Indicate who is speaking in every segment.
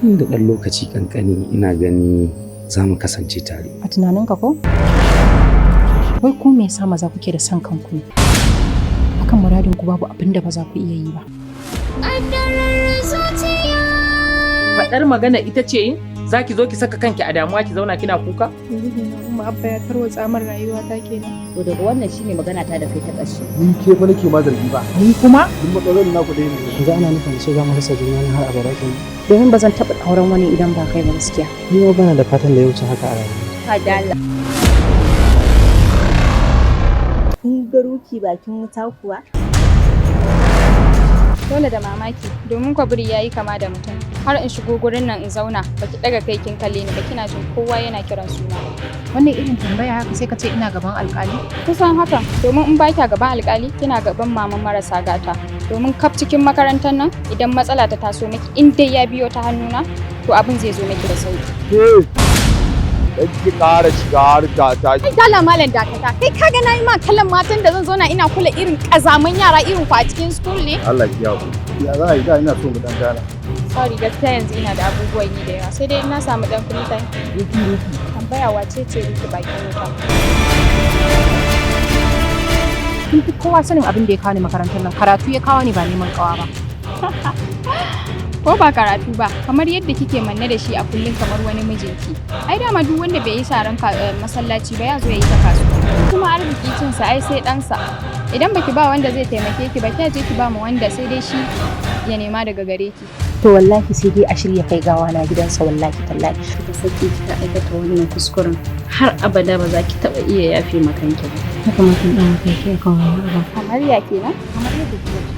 Speaker 1: Nan da ɗan lokaci kankani ina gani za mu kasance tare.
Speaker 2: A tunaninka ko? Wai ku me yasa maza kuke da son kanku ne? Akan muradin ku babu abin da ba za ku iya yi ba.
Speaker 3: Faɗar magana ita ce za ki zo ki saka kanki a damuwa ki zauna kina kuka?
Speaker 4: Umma abba ya tarwatsa min rayuwa ta kenan.
Speaker 5: To daga wannan shine magana ta da kai ta ƙarshe.
Speaker 6: Ni ke fa nake ma zargi ba.
Speaker 3: Ni kuma?
Speaker 6: Duk matsalolin naku dai ne.
Speaker 7: Yanzu ana nufin ce za mu rasa juna ne har abada kenan.
Speaker 2: Domin ba zan taɓa auren wani idan ba kai ba gaskiya.
Speaker 7: Ni ma bana da fatan da ya wuce haka a rayuwa.
Speaker 5: Ka dala. Kun ga ruki bakin wuta kuwa?
Speaker 4: Dole da mamaki domin kwabiri yayi kama da mutum. Har in shigo gurin nan in zauna baki daga kai kin kalle ni ba kina jin kowa yana kiran suna.
Speaker 2: Wannan irin tambaya haka sai ka ce ina gaban alƙali?
Speaker 4: Kusan haka domin in baki gaban alƙali kina gaban maman marasa gata. Domin kaf cikin makarantar nan idan matsala ta taso miki in dai ya biyo ta hannuna to abin zai zo miki da sauki.
Speaker 6: Dan ki ƙara shiga harka ta.
Speaker 4: Kai dala malam dakata. Kai kaga nayi ma kallon matan da zan zauna ina kula irin kazaman yara irin ku a cikin school ne.
Speaker 6: Allah ki yawo. Ya za a yi da ina so mu dan gana.
Speaker 4: Sorry gaskiya yanzu ina da abubuwan yi da yawa sai dai ina samu dan free time.
Speaker 6: Ruki.
Speaker 4: Tambaya wace ce Ruki bakin wuta?
Speaker 2: Kin fi kowa sanin abin da ya kawo ni makarantar nan. Karatu ya kawo ni ba neman kawa ba.
Speaker 4: Ko ba karatu ba kamar yadda kike manne da shi a kullum kamar wani mijinki. Ai dama duk wanda bai yi sharan masallaci ba ya zo ya yi ta kasuwa. Kuma arziki cinsa ai sai ɗansa. Idan baki ba wanda zai taimake ki ba kya je ki ba mu wanda sai dai shi ya nema daga gare ki.
Speaker 2: To wallahi sai dai a shirya kai gawa na gidansa wallahi tallahi.
Speaker 5: Kika sake kika aikata wannan kuskuren har abada ba za ki taɓa iya yafe makanki ba.
Speaker 7: Haka mutum ɗan kai kai kan wani abu.
Speaker 4: Kamar ya kenan? Kamar yadda kike.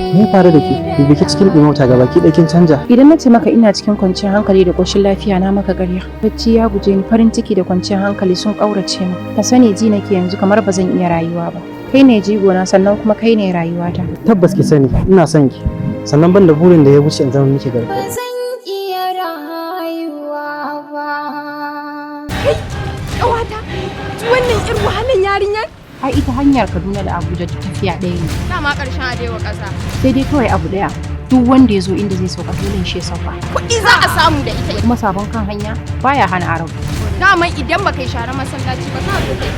Speaker 7: Me ya faru da ke? Bibi ki cikin ɗimauta gaba ki ɗakin canja.
Speaker 2: Idan na ce maka ina cikin kwanciyar hankali da ƙoshin lafiya na maka ƙarya. Bacci ya guje ni, farin ciki da kwanciyar hankali sun ƙaurace min. Ka sani ji nake yanzu kamar ba zan iya rayuwa ba. Kai ne jigona sannan kuma kai ne rayuwata.
Speaker 7: Tabbas ki sani ina son ki. Sannan ban da burin da ya wuce in zama miki garkuwa.
Speaker 4: Ba zan iya rayuwa ba.
Speaker 8: Kai, ƙawata, wannan irin wahalan yarinyar?
Speaker 2: Ai ita hanyar Kaduna da Abuja tafiya ɗaya ne.
Speaker 4: Dama ƙarshen adewa ƙasa.
Speaker 2: Sai dai kawai abu ɗaya. Duk wanda ya zo inda zai sauka dole shi ya sauka.
Speaker 4: Kuɗi za a samu da ita.
Speaker 2: Kuma sabon kan hanya baya hana arabu.
Speaker 4: Daman idan baka yi sharar masallaci ba ka zo kai.